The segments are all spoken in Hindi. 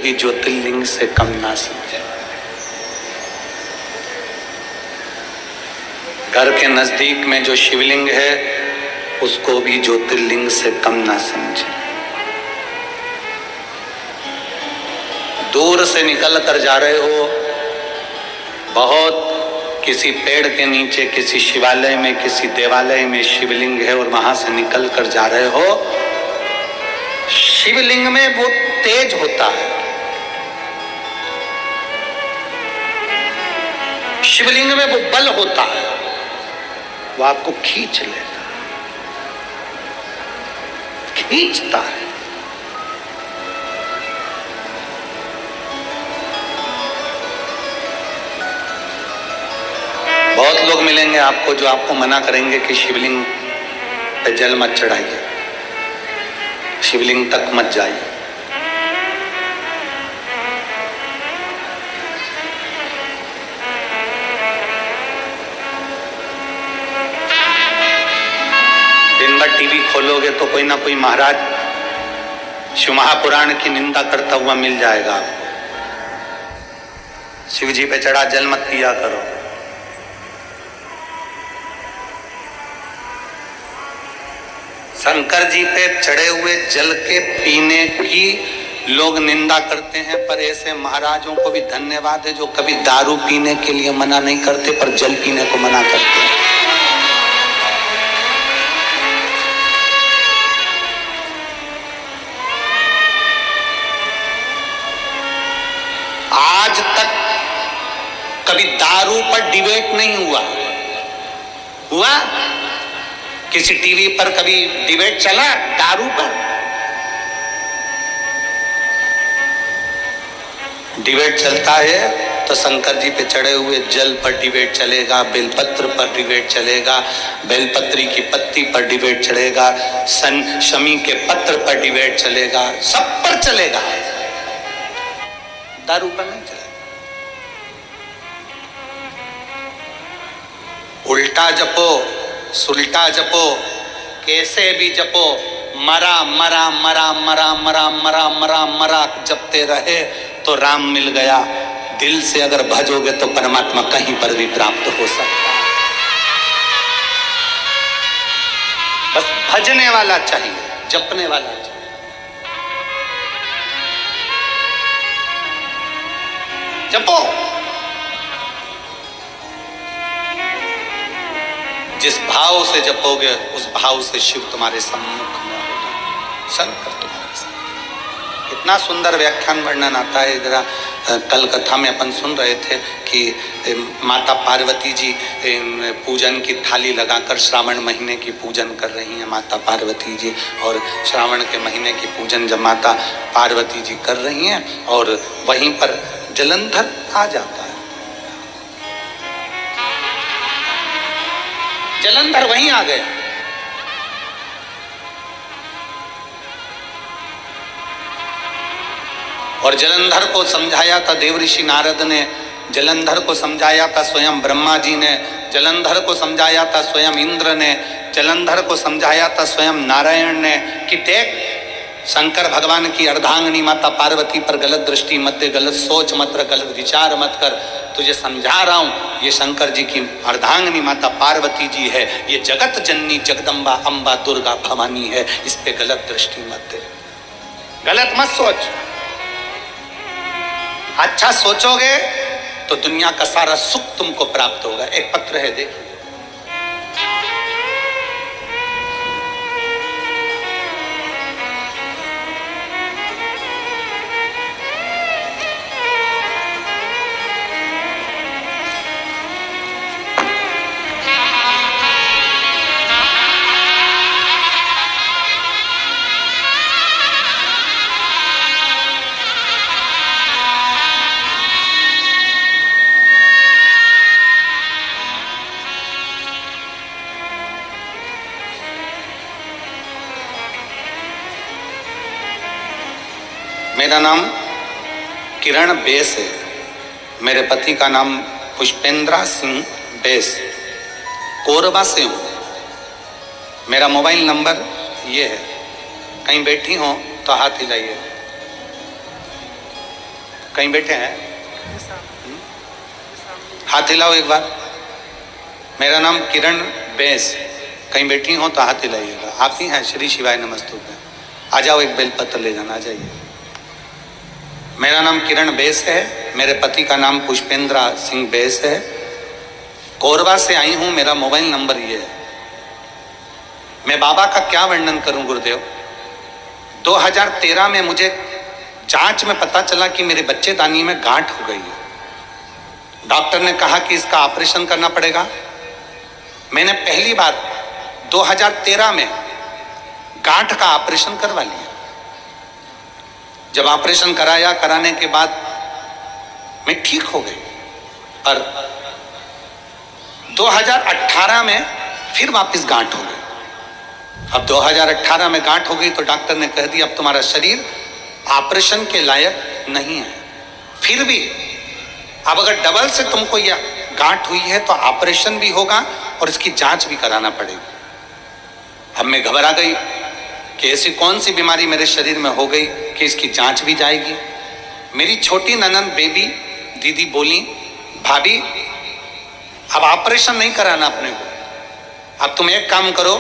भी ज्योतिर्लिंग से कम ना समझे। घर के नजदीक में जो शिवलिंग है उसको भी ज्योतिर्लिंग से कम ना समझे। दूर से निकल कर जा रहे हो, बहुत किसी पेड़ के नीचे, किसी शिवालय में, किसी देवालय में शिवलिंग है और वहां से निकल कर जा रहे हो, शिवलिंग में वो तेज होता है, शिवलिंग में वो बल होता है, वो आपको खींच लेता है, खींचता है। बहुत लोग मिलेंगे आपको जो आपको मना करेंगे कि शिवलिंग पे जल मत चढ़ाइए, शिवलिंग तक मत जाइए। दिन भर टीवी खोलोगे तो कोई ना कोई महाराज शिव महापुराण की निंदा करता हुआ मिल जाएगा आपको। शिव जी पे चढ़ा जल मत पिया करो। शंकर जी पे चढ़े हुए जल के पीने की लोग निंदा करते हैं, पर ऐसे महाराजों को भी धन्यवाद है जो कभी दारू पीने के लिए मना नहीं करते पर जल पीने को मना करते हैं। आज तक कभी दारू पर डिबेट नहीं हुआ। किसी टीवी पर कभी डिबेट चला दारू पर? डिबेट चलता है तो शंकर जी पे चढ़े हुए जल पर डिबेट चलेगा, बेलपत्र पर डिबेट चलेगा, बेलपत्री की पत्ती पर डिबेट चलेगा, शमी के पत्र पर डिबेट चलेगा, सब पर चलेगा, दारू पर नहीं चलेगा। उल्टा जपो, सुल्टा जपो, कैसे भी जपो, मरा मरा मरा मरा मरा मरा मरा मरा जपते रहे तो राम मिल गया। दिल से अगर भजोगे तो परमात्मा कहीं पर भी प्राप्त हो सकता है। बस भजने वाला चाहिए, जपने वाला चाहिए। जपो, जिस भाव से जपोगे उस भाव से शिव तुम्हारे सम्मुख में होगा, शंकर तुम्हारे साथ। इतना सुंदर व्याख्यान वर्णन आता है। जरा कल कथा में अपन सुन रहे थे कि माता पार्वती जी पूजन की थाली लगाकर श्रावण महीने की पूजन कर रही हैं माता पार्वती जी, और श्रावण के महीने की पूजन जब माता पार्वती जी कर रही हैं और वहीं पर जलंधर आ जाता है। जलंधर वहीं आ गया। और जलंधर को समझाया था देवऋषि नारद ने, जलंधर को समझाया था स्वयं ब्रह्मा जी ने, जलंधर को समझाया था स्वयं इंद्र ने, जलंधर को समझाया था स्वयं नारायण ने कि देख शंकर भगवान की अर्धांगिनी माता पार्वती पर गलत दृष्टि मत दे, गलत सोच मत रख, गलत विचार मत कर। तुझे समझा रहा हूं, ये शंकर जी की अर्धांगिनी माता पार्वती जी है, ये जगत जननी जगदम्बा अंबा दुर्गा भवानी है, इस पे गलत दृष्टि मत दे, गलत मत सोच। अच्छा सोचोगे तो दुनिया का सारा सुख तुमको प्राप्त होगा। एक पत्र है, देखिए। मेरा नाम किरण बेस है, मेरे पति का नाम पुष्पेंद्रा सिंह बेस, कोरबा से हूँ। मेरा मोबाइल नंबर ये है, कहीं बैठी हो तो हाथ हिलाइए। कहीं बैठे हैं? हाथ हिलाओ एक बार। मेरा नाम किरण बेस। कहीं बैठी हो तो हाथ हिलाइएगा। आप ही हैं? श्री शिवाय नमस्तुभ्यं। आ जाओ, एक बेलपत्र ले जाना। आ जाइए। मेरा नाम किरण बेस है। मेरे पति का नाम पुष्पेंद्र सिंह बेस है। कोरबा से आई हूं। मेरा मोबाइल नंबर ये है। मैं बाबा का क्या वर्णन करूं गुरुदेव। 2013 में मुझे जांच में पता चला कि मेरे बच्चेदानी में गांठ हो गई है। डॉक्टर ने कहा कि इसका ऑपरेशन करना पड़ेगा। मैंने पहली बार 2013 में गांठ का ऑपरेशन करवा लिया। जब ऑपरेशन कराया, कराने के बाद मैं ठीक हो गई। और 2018 में फिर वापस गांठ हो गई। अब 2018 में गांठ हो गई तो डॉक्टर ने कह दिया अब तुम्हारा शरीर ऑपरेशन के लायक नहीं है। फिर भी अब अगर डबल से तुमको यह गांठ हुई है तो ऑपरेशन भी होगा और इसकी जांच भी कराना पड़ेगी। अब मैं घबरा गई कि ऐसी कौन सी बीमारी मेरे शरीर में हो गई कि इसकी जांच भी जाएगी। मेरी छोटी ननंद बेबी दीदी बोली, भाभी अब ऑपरेशन नहीं कराना अपने को। अब तुम एक काम करो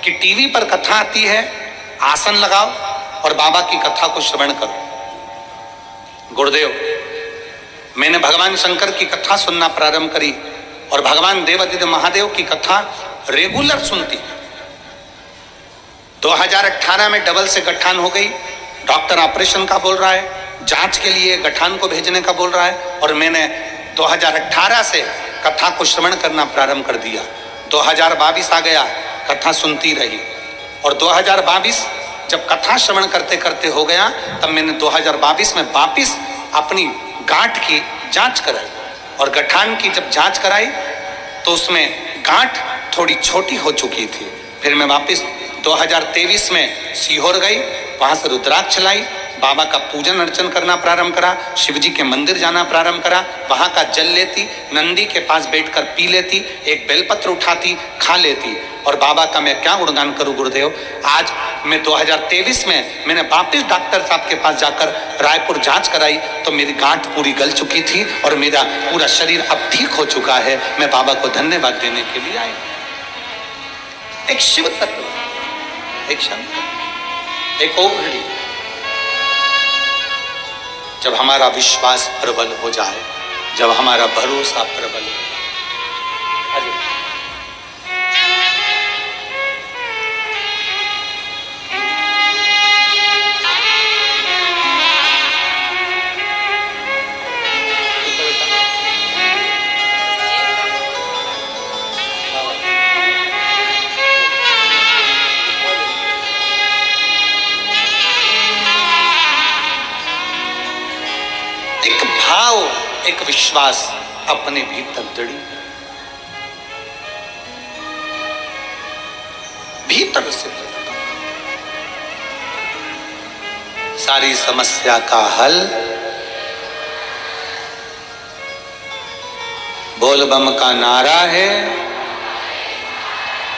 कि टीवी पर कथा आती है, आसन लगाओ और बाबा की कथा को श्रवण करो। गुरुदेव, मैंने भगवान शंकर की कथा सुनना प्रारंभ करी और भगवान देवादिदेव महादेव की कथा रेगुलर सुनती। 2018 में डबल से गठान हो गई। डॉक्टर ऑपरेशन का बोल रहा है, जांच के लिए गठान को भेजने का बोल रहा है और मैंने 2018 से कथा को श्रवण करना प्रारंभ कर दिया। 2022 आ गया, कथा सुनती रही और 2022 जब कथा श्रवण करते करते हो गया तब मैंने 2022 में वापिस अपनी गांठ की जांच कराई और गठान की जब जांच कराई तो उसमें गांठ थोड़ी छोटी हो चुकी थी। फिर मैं वापस 2023 में सीहोर गई, वहां से रुद्राक्ष लाई, बाबा का पूजन अर्चन करना प्रारंभ करा, शिव जी के मंदिर जाना प्रारंभ करा, वहां का जल लेती, नंदी के पास बैठकर पी लेती, एक बेलपत्र उठाती, खा लेती। और बाबा का मैं क्या गुणगान करूं गुरुदेव। आज मैं 2023 में मैंने वापिस डॉक्टर साहब के पास जाकर रायपुर जांच कराई तो मेरी गांठ पूरी गल चुकी थी और मेरा पूरा शरीर अब ठीक हो चुका है। मैं बाबा को धन्यवाद देने के लिए आई। एक शिव तत्व, एक शंकर, एक ओघड़ी। जब हमारा विश्वास प्रबल हो जाए, जब हमारा भरोसा प्रबल हो जाए। एक विश्वास अपने भीतर दृढ़ी, भीतर से सारी समस्या का हल बोल बम का नारा है।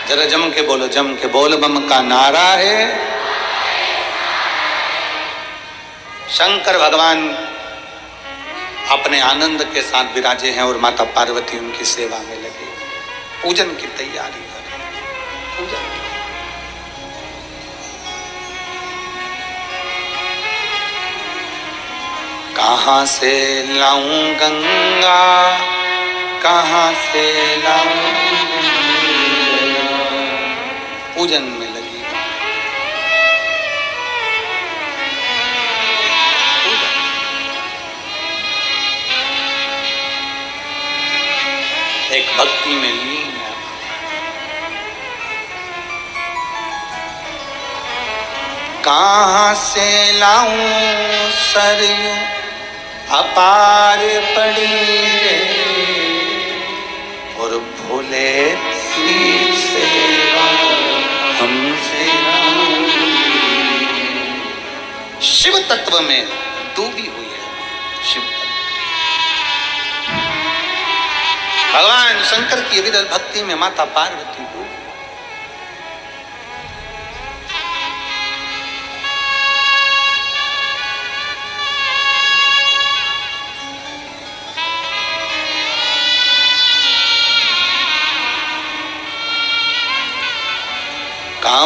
जरा जम के बोलो, जम के बोल बम का नारा है। शंकर भगवान अपने आनंद के साथ विराजे हैं और माता पार्वती उनकी सेवा में लगी, पूजन की तैयारी कर रही है। पूजन कहां से लाऊं गंगा, कहां से लाऊं, पूजन में लगी। एक भक्ति में लीन है। कहां से लाऊं सरयू अपार पड़ी रे, और भोले से हमसे शिव तत्व में डूबी हुई है। शिव भगवान शंकर की विरल भक्ति में माता पार्वती को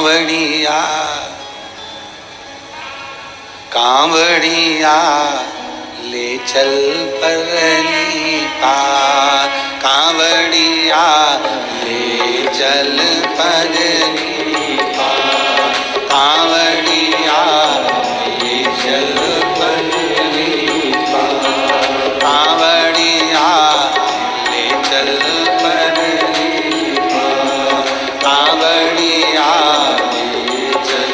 कांवड़िया कांवड़िया ले चल परली पार, कांवड़िया ले चल परली पार, कांवड़िया ले चल परली पार, कांवड़िया ले चल परली पार, कांवड़िया ले चल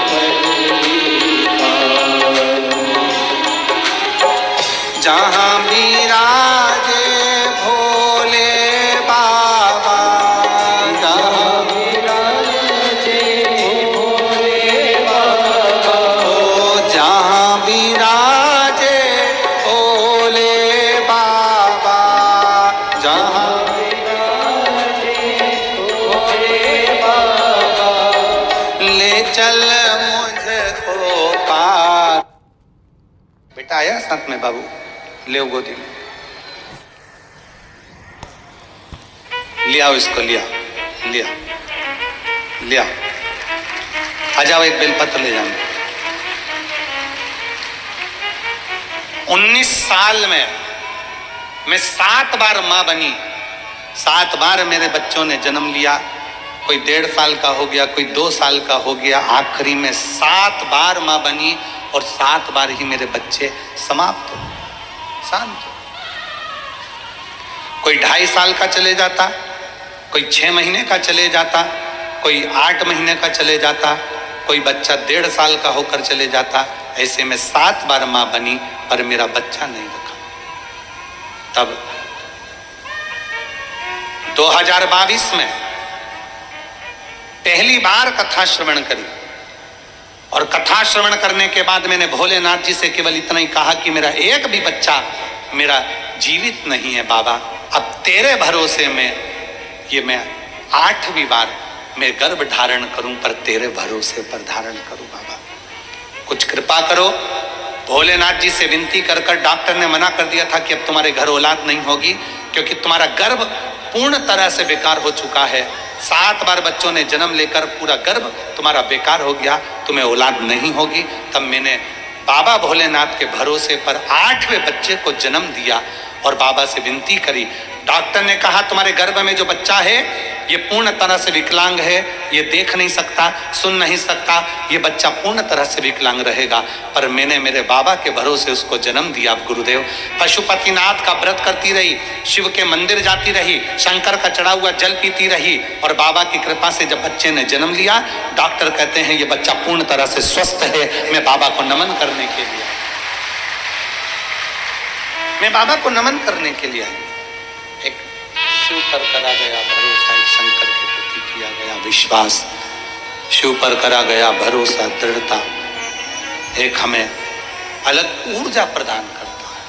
परली पार। जहाँ विराजे भोले बाबा, जहाँ विराजे भोले बाबा, ओ जहाँ विराजे भोले बाबा, जहाँ विराजे भोले बाबा, ले चल मुझको पार। बेटा आया साथ में बाबू, ले गोदी में लिया इसको, लिया लिया लिया। आ जाओ, एक बेलपत्र ले जाओ। 19 साल में मैं 7 बार मां बनी, 7 बार मेरे बच्चों ने जन्म लिया। कोई 1.5 साल का हो गया, कोई 2 साल का हो गया, आखिरी में 7 बार मां बनी और 7 बार ही मेरे बच्चे समाप्त हो, शांत हो। कोई 2.5 साल का चले जाता, कोई 6 महीने का चले जाता, कोई 8 महीने का चले जाता, कोई बच्चा 1.5 साल का होकर चले जाता। ऐसे में 7 बार मां बनी पर मेरा बच्चा नहीं रखा। तब 2022 में पहली बार कथा श्रवण करी और कथा श्रवण करने के बाद मैंने भोलेनाथ जी से केवल इतना ही कहा कि मेरा एक भी बच्चा मेरा जीवित नहीं है बाबा, अब तेरे भरोसे में ये मैं 8वीं बार मैं गर्भ धारण करूं, पर तेरे भरोसे पर धारण करूं बाबा, कुछ कृपा करो। भोलेनाथ जी से विनती कर कर डॉक्टर ने मना कर दिया था कि अब तुम्हारे घर औलाद नहीं होगी, क्योंकि तुम्हारा गर्भ पूर्ण तरह से बेकार हो चुका है। 7 बार बच्चों ने जन्म लेकर पूरा गर्भ तुम्हारा बेकार हो गया, तुम्हें औलाद नहीं होगी। तब मैंने बाबा भोलेनाथ के भरोसे पर 8वें बच्चे को जन्म दिया और बाबा से विनती करी। डॉक्टर ने कहा तुम्हारे गर्भ में जो बच्चा है ये पूर्ण तरह से विकलांग है, ये देख नहीं सकता, सुन नहीं सकता, ये बच्चा पूर्ण तरह से विकलांग रहेगा। पर मैंने मेरे बाबा के भरोसे उसको जन्म दिया। गुरुदेव, पशुपतिनाथ का व्रत करती रही, शिव के मंदिर जाती रही, शंकर का चढ़ा हुआ जल पीती रही और बाबा की कृपा से जब बच्चे ने जन्म लिया, डॉक्टर कहते हैं ये बच्चा पूर्ण तरह से स्वस्थ है। मैं बाबा को नमन करने के लिए, मैं बाबा को नमन करने के लिए एक शिव पर करा गया भरोसा, एक शंकर के प्रति किया गया विश्वास, शिव पर करा गया भरोसा, दृढ़ता एक हमें अलग ऊर्जा प्रदान करता है,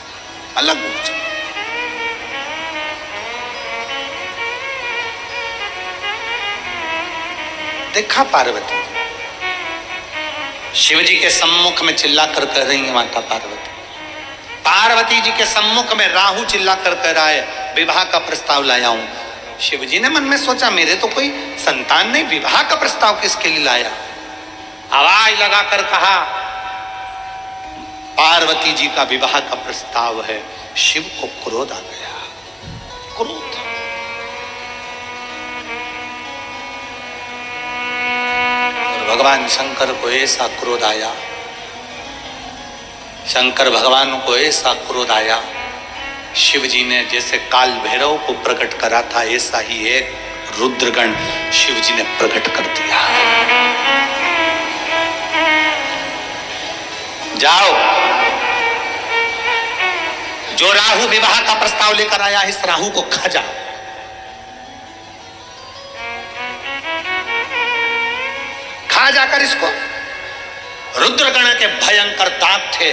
अलग ऊर्जा। देखा पार्वती शिव जी के सम्मुख में चिल्ला कर कह रही है, माता पार्वती, पार्वती जी के सम्मुख में राहु चिल्ला कर कह रहा है विवाह का प्रस्ताव लाया हूं। शिव जी ने मन में सोचा मेरे तो कोई संतान नहीं, विवाह का प्रस्ताव किसके लिए लाया। आवाज लगाकर कहा पार्वती जी का विवाह का प्रस्ताव है। शिव को क्रोध आ गया, क्रोध। और भगवान शंकर को ऐसा क्रोध आया, शंकर भगवान को ऐसा क्रोध आया, शिव जी ने जैसे काल भैरव को प्रकट करा था ऐसा ही एक रुद्रगण शिव जी ने प्रकट कर दिया। जाओ, जो राहु विवाह का प्रस्ताव लेकर आया है इस राहु को खा जाओ। खा जाकर इसको। रुद्रगण के भयंकर दांत थे,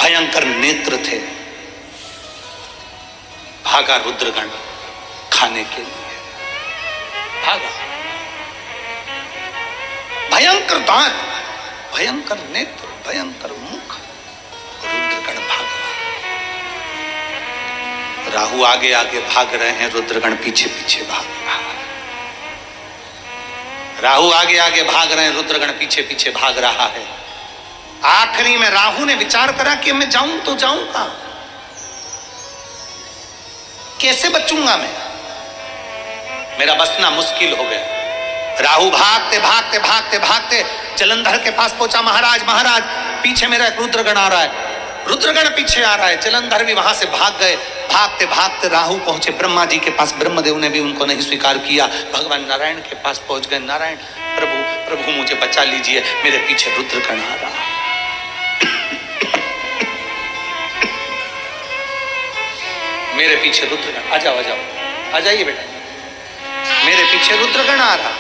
भयंकर नेत्र थे। भागा रुद्रगण खाने के लिए, भागा। भयंकर दांत, भयंकर नेत्र, भयंकर मुख, रुद्रगण भागा। राहु आगे आगे भाग रहे हैं, रुद्रगण पीछे पीछे भाग रहा है। राहु आगे आगे भाग रहे हैं, रुद्रगण पीछे पीछे भाग रहा है। आखिरी में राहु ने विचार करा कि मैं जाऊं तो जाऊं कहां, कैसे बचूंगा मैं, मेरा बचना मुश्किल हो गया। राहु भागते भागते भागते भागते जलंधर के पास पहुंचा। महाराज महाराज, पीछे मेरा एक रुद्रगण आ रहा है, रुद्रगण पीछे आ रहा है। जलंधर भी वहां से भाग गए। भागते भागते राहु पहुंचे ब्रह्मा जी के पास। ब्रह्मदेव ने भी उनको नहीं स्वीकार किया। भगवान नारायण के पास पहुंच गए। नारायण, प्रभु प्रभु मुझे बचा लीजिए, मेरे पीछे रुद्रगण आ रहा है। मेरे पीछे रुद्रगण, आ जाओ आ जाओ, आ जाइए बेटा, मेरे पीछे रुद्रगण आ रहा।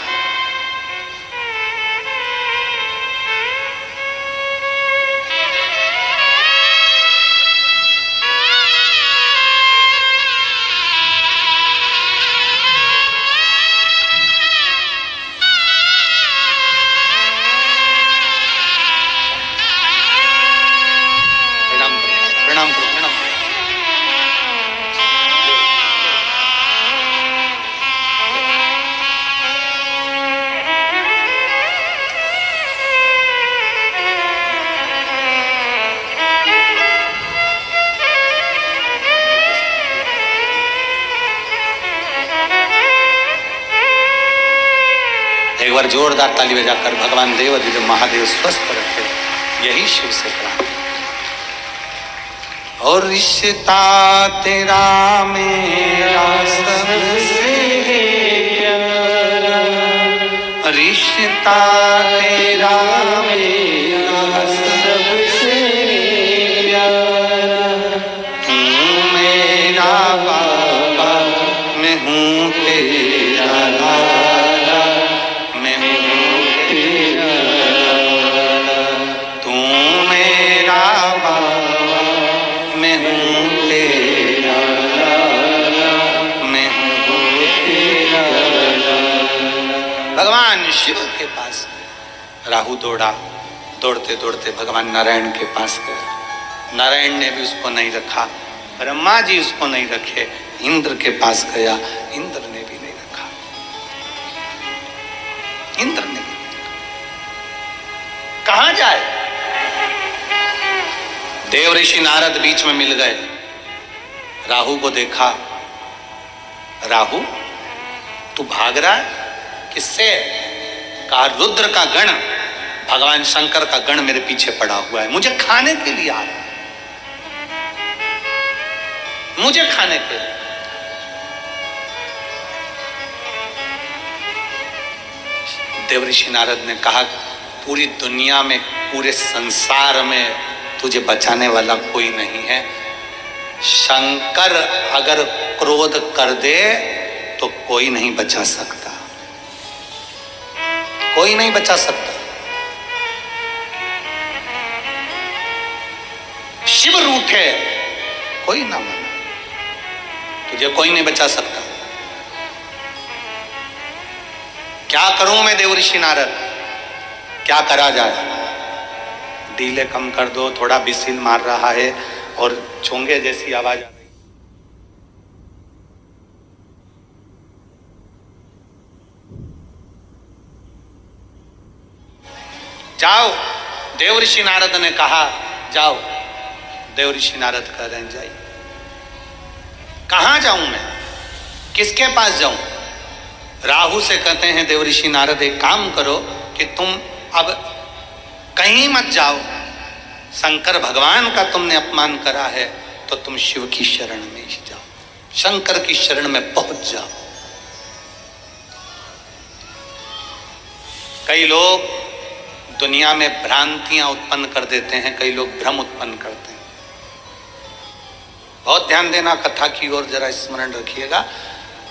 प्रणाम करो प्रणाम करो प्रणाम करो। एक बार जोरदार ताली बजाकर भगवान देव महादेव स्वस्थ रखे, यही शिव से प्रार्थना। और रिश्ता तेरा मेरा सबसे प्यारा, रिश्ता तेरा मेरा सबसे प्यारा, तू मेरा बाबा, मैं हूँ तेरा लाला, मैं हूँ तेरा लाला, तू मेरा बाबा, मैं हूँ तेरा लाला, मैं हूँ तेरा लाला। भगवान शिव के पास राहु दौड़ा। दौड़ते दौड़ते भगवान नारायण के पास गया। नारायण ने भी उसको नहीं रखा, ब्रह्मा जी उसको नहीं रखे। इंद्र के पास गया, इंद्र ने भी नहीं रखा, इंद्र ने भी नहीं रखा। कहां जाए? देव ऋषि नारद बीच में मिल गए। राहु को देखा। राहु, तू भाग रहा है किससे? कहा रुद्र का गण, भगवान शंकर का गण मेरे पीछे पड़ा हुआ है, मुझे खाने के लिए आ रहा है, मुझे खाने के लिए। देव ऋषि नारद ने कहा पूरी दुनिया में, पूरे संसार में तुझे बचाने वाला कोई नहीं है। शंकर अगर क्रोध कर दे तो कोई नहीं बचा सकता, कोई नहीं बचा सकता। शिव रूठे, कोई ना माना, तुझे कोई नहीं बचा सकता। क्या करूं मैं देव ऋषि नारद, क्या करा जाए? डीले कम कर दो, थोड़ा बिसिल मार रहा है और चोंगे जैसी आवाज आ रही। जाओ, देव ऋषि नारद ने कहा जाओ। देव ऋषि नारद कह रहे हैं जाइए। कहां जाऊं मैं, किसके पास जाऊं? राहु से कहते हैं देव ऋषि नारद एक काम करो कि तुम अब कहीं मत जाओ, शंकर भगवान का तुमने अपमान करा है तो तुम शिव की शरण में ही जाओ, शंकर की शरण में पहुंच जाओ। कई लोग दुनिया में भ्रांतियां उत्पन्न कर देते हैं, कई लोग भ्रम उत्पन्न करते हैं। बहुत ध्यान देना, कथा की ओर जरा स्मरण रखिएगा।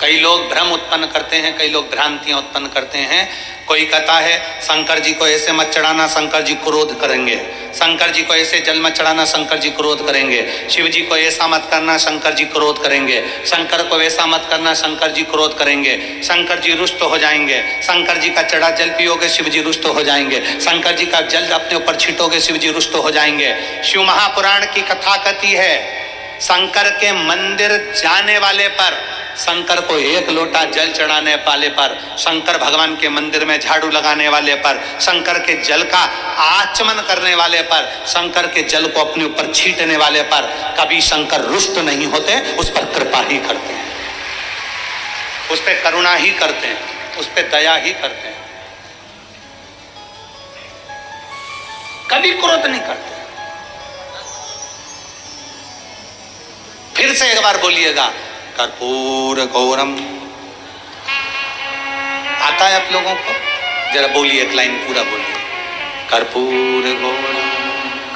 कई लोग भ्रम उत्पन्न करते हैं, कई लोग भ्रांतियां उत्पन्न करते हैं। कोई कहता है शंकर जी को ऐसे मत चढ़ाना, शंकर जी क्रोध करेंगे। शंकर जी को ऐसे जल मत चढ़ाना, शंकर जी क्रोध करेंगे। शिव जी को ऐसा मत करना, शंकर जी क्रोध करेंगे। शंकर को वैसा मत करना, शंकर जी क्रोध करेंगे। शंकर जी रुष्ट हो जाएंगे। शंकर जी का चढ़ा जल पियोगे, शिव जी रुष्ट हो जाएंगे। शंकर जी का जल अपने ऊपर छीटोगे, शिव जी रुष्ट हो जाएंगे। शिव महापुराण की कथा कहती है शंकर के मंदिर जाने वाले पर शंकर को एक लोटा जल चढ़ाने वाले पर, शंकर भगवान के मंदिर में झाड़ू लगाने वाले पर, शंकर के जल का आचमन करने वाले पर, शंकर के जल को अपने ऊपर छींटने वाले पर कभी शंकर रुष्ट नहीं होते, उस पर कृपा ही करते हैं, उस पर करुणा ही करते हैं, उस पर दया ही करते हैं, कभी क्रोध नहीं करते। फिर से एक बार बोलिएगा, कर्पूर गौरम। आता है आप लोगों को? जरा बोलिए, एक लाइन पूरा बोलिए। कर्पूर गौरम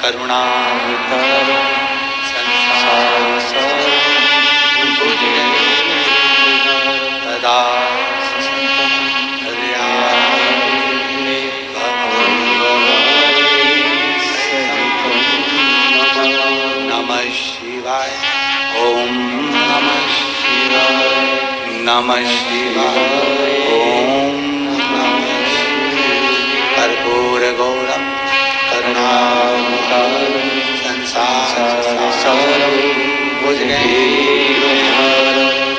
करुणावतारम संसार सदा नमः शिवाय। ओम नमः शिवाय। नमः शिवाय। ओम नमः शिवाय। कर्पूर गौरम करुणावतारम संसार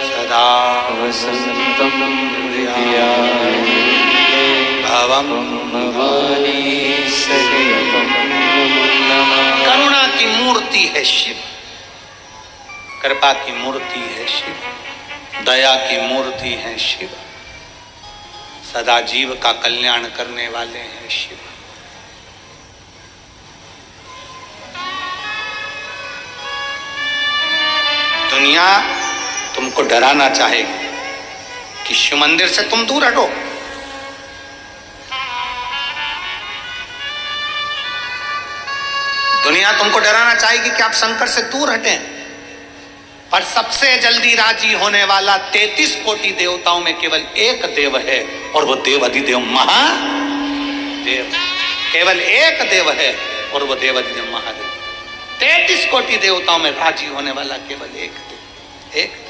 सदा वसंतम भवम भवानी सहितम। करुणा की मूर्ति है शिव, कृपा की मूर्ति है शिव, दया की मूर्ति है शिव, सदा जीव का कल्याण करने वाले हैं शिव। दुनिया तुमको डराना चाहेगी कि शिव मंदिर से तुम दूर हटो, दुनिया तुमको डराना चाहेगी कि आप शंकर से दूर हटें, पर सबसे जल्दी राजी होने वाला 33 कोटि देवताओं में केवल एक देव है, और वो देव अधिदेव महादेव। केवल एक देव है और वो देव अधिदेव महादेव। 33 कोटि देवताओं में राजी होने वाला केवल एक देव, एक देव।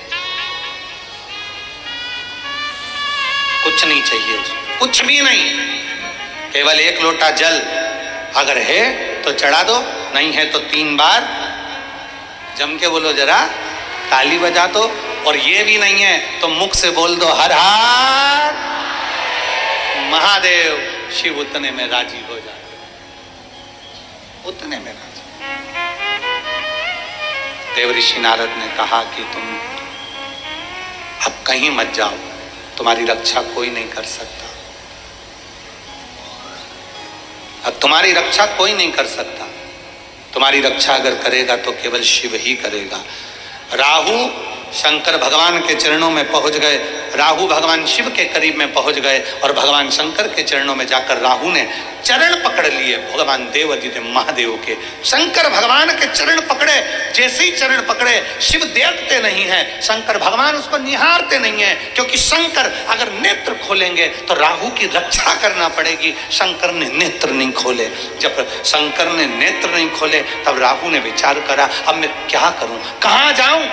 कुछ नहीं चाहिए उसको, कुछ भी नहीं, केवल एक लोटा जल अगर है तो चढ़ा दो, नहीं है तो 3 बार जम के बोलो, जरा ताली बजा दो, और ये भी नहीं है तो मुख से बोल दो हर हर महादेव। शिव उतने में राजी हो जाते, उतने में राजी। देवऋषि नारद ने कहा कि तुम अब कहीं मत जाओ, तुम्हारी रक्षा कोई नहीं कर सकता, अब तुम्हारी रक्षा कोई नहीं कर सकता, तुम्हारी रक्षा अगर करेगा तो केवल शिव ही करेगा। राहु शंकर भगवान के चरणों में पहुंच गए, राहु भगवान शिव के करीब में पहुंच गए, और भगवान शंकर के चरणों में जाकर राहु ने चरण पकड़ लिए भगवान देव अधिदेव महादेव के। शंकर भगवान के चरण पकड़े, जैसे ही चरण पकड़े, शिव देखते नहीं है, शंकर भगवान उसको निहारते नहीं है, क्योंकि शंकर अगर नेत्र खोलेंगे तो राहु की रक्षा करना पड़ेगी। शंकर ने नेत्र नहीं खोले, जब शंकर ने नेत्र नहीं खोले तब राहु ने विचार करा, अब मैं क्या करूं, कहां जाऊं।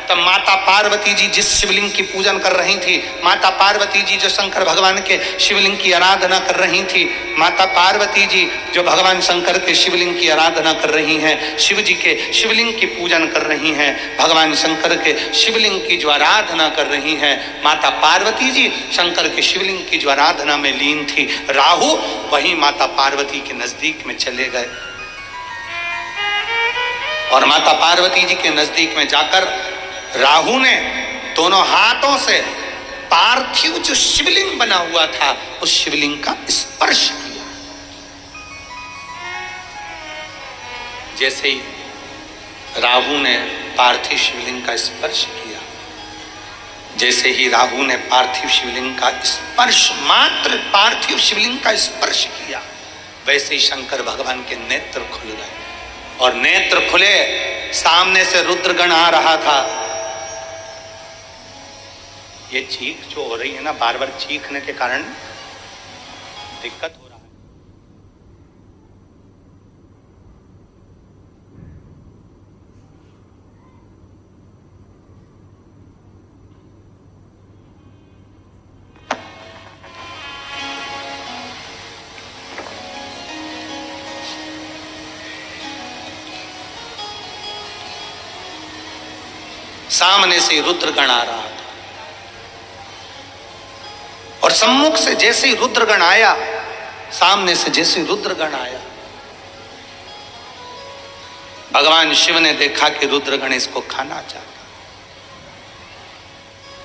तब माता पार्वती जी जिस शिवलिंग की पूजन कर रही थी, माता पार्वती जी जो शंकर भगवान के शिवलिंग की आराधना कर रही थी, माता पार्वती जी जो भगवान शंकर के शिवलिंग की आराधना कर रही हैं, शिव जी के शिवलिंग की पूजन कर रही हैं, भगवान शंकर के शिवलिंग की जो आराधना कर रही हैं, माता पार्वती जी शंकर के शिवलिंग की जो आराधना में लीन थी, राहु वहीं माता पार्वती के नजदीक में चले गए, और माता पार्वती जी के नजदीक में जाकर राहु ने दोनों हाथों से पार्थिव जो शिवलिंग बना हुआ था उस शिवलिंग का स्पर्श किया। जैसे ही राहु ने पार्थिव शिवलिंग का स्पर्श किया, जैसे ही राहु ने पार्थिव शिवलिंग का स्पर्श, मात्र पार्थिव शिवलिंग का स्पर्श किया, वैसे ही शंकर भगवान के नेत्र खुल गए, और नेत्र खुले, सामने से रुद्रगण आ रहा था। ये चीख जो हो रही है ना, बार बार चीखने के कारण दिक्कत हो रहा है। सामने से रुद्रगण आ रहा था, और सम्मुख से जैसे ही रुद्रगण आया, सामने से जैसे ही रुद्रगण आया, भगवान शिव ने देखा कि रुद्रगण इसको खाना चाहता।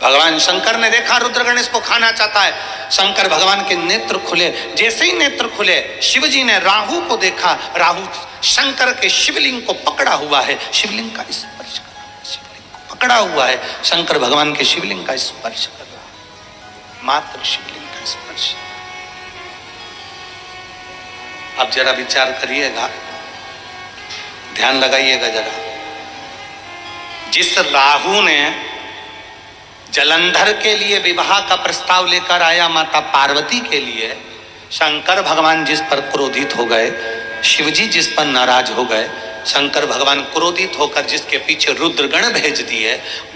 भगवान शंकर ने देखा रुद्रगण इसको खाना चाहता है। शंकर भगवान के नेत्र खुले। जैसे ही नेत्र खुले, शिवजी ने राहु को देखा। राहु शंकर के शिवलिंग को पकड़ा हुआ है, शिवलिंग का स्पर्श कर रहा है, शिवलिंग को पकड़ा हुआ है। शंकर भगवान के शिवलिंग का स्पर्श कर रहा है, मात्र शिवलिंग का स्पर्श। अब जरा विचार करिएगा, ध्यान लगाइएगा जरा। जिस राहु ने जलंधर के लिए विवाह का प्रस्ताव लेकर आया माता पार्वती के लिए, शंकर भगवान जिस पर क्रोधित हो गए, शिवजी जिस पर नाराज हो गए, शंकर भगवान क्रोधित होकर जिसके पीछे रुद्रगण भेज दिए,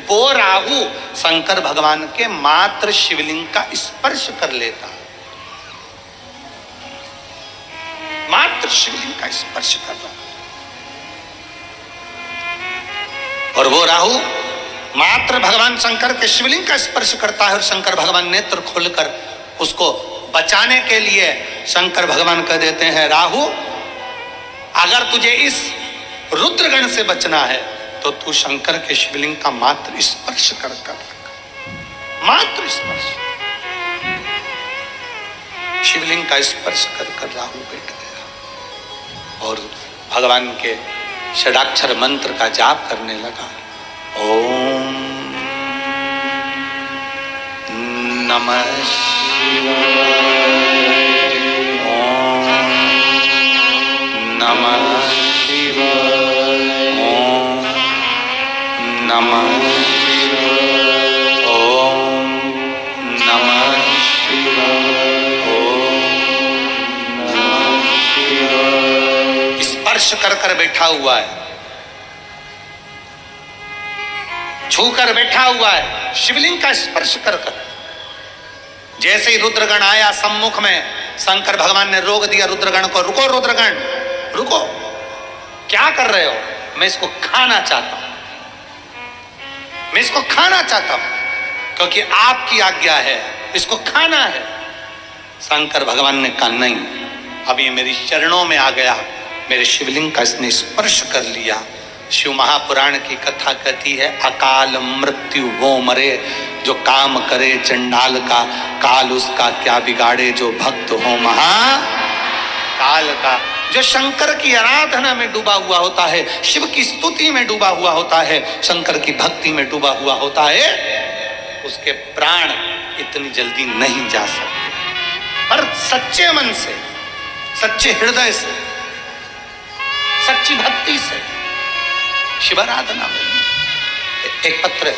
वो राहु शंकर भगवान के मात्र शिवलिंग का स्पर्श कर लेता, मात्र शिवलिंग का स्पर्श कर रहा। और वो राहु मात्र भगवान शंकर के शिवलिंग का स्पर्श करता है। और शंकर भगवान नेत्र खोलकर उसको बचाने के लिए शंकर भगवान कह देते हैं, राहु अगर तुझे इस रुद्रगण से बचना है तो तू शंकर के शिवलिंग का मात्र स्पर्श कर मात्र स्पर्श। शिवलिंग का स्पर्श कर राहु बैठ गया और भगवान के षडाक्षर मंत्र का जाप करने लगा। ओम नमः शिवाय, ओम नमः शिवाय, ओम नमः शिवाय, ओम नमः शिवाय, ओम नमः शिवाय। स्पर्श कर बैठा हुआ है, छूकर बैठा हुआ है, शिवलिंग का स्पर्श कर। जैसे ही रुद्रगण आया सम्मुख में, शंकर भगवान ने रोक दिया रुद्रगण को। रुको रुद्रगण, रुको, क्या कर रहे हो? मैं इसको खाना चाहता हूं, मैं इसको खाना चाहता हूं, क्योंकि आपकी आज्ञा है, इसको खाना है। शंकर भगवान ने कहा नहीं, अब ये मेरी चरणों में आ गया, मेरे शिवलिंग का इसने स्पर्श कर लिया। शिव महापुराण की कथा कहती है, अकाल मृत्यु वो मरे, जो काम करे चंडाल का, काल उसका क्या बिगाड़े, जो भक्त हो महाकाल का। जो शंकर की आराधना में डूबा हुआ होता है, शिव की स्तुति में डूबा हुआ होता है, शंकर की भक्ति में डूबा हुआ होता है, उसके प्राण इतनी जल्दी नहीं जा सकते। पर सच्चे मन से, सच्चे हृदय से, सच्ची भक्ति से शिवाराधना में। एक पत्र है,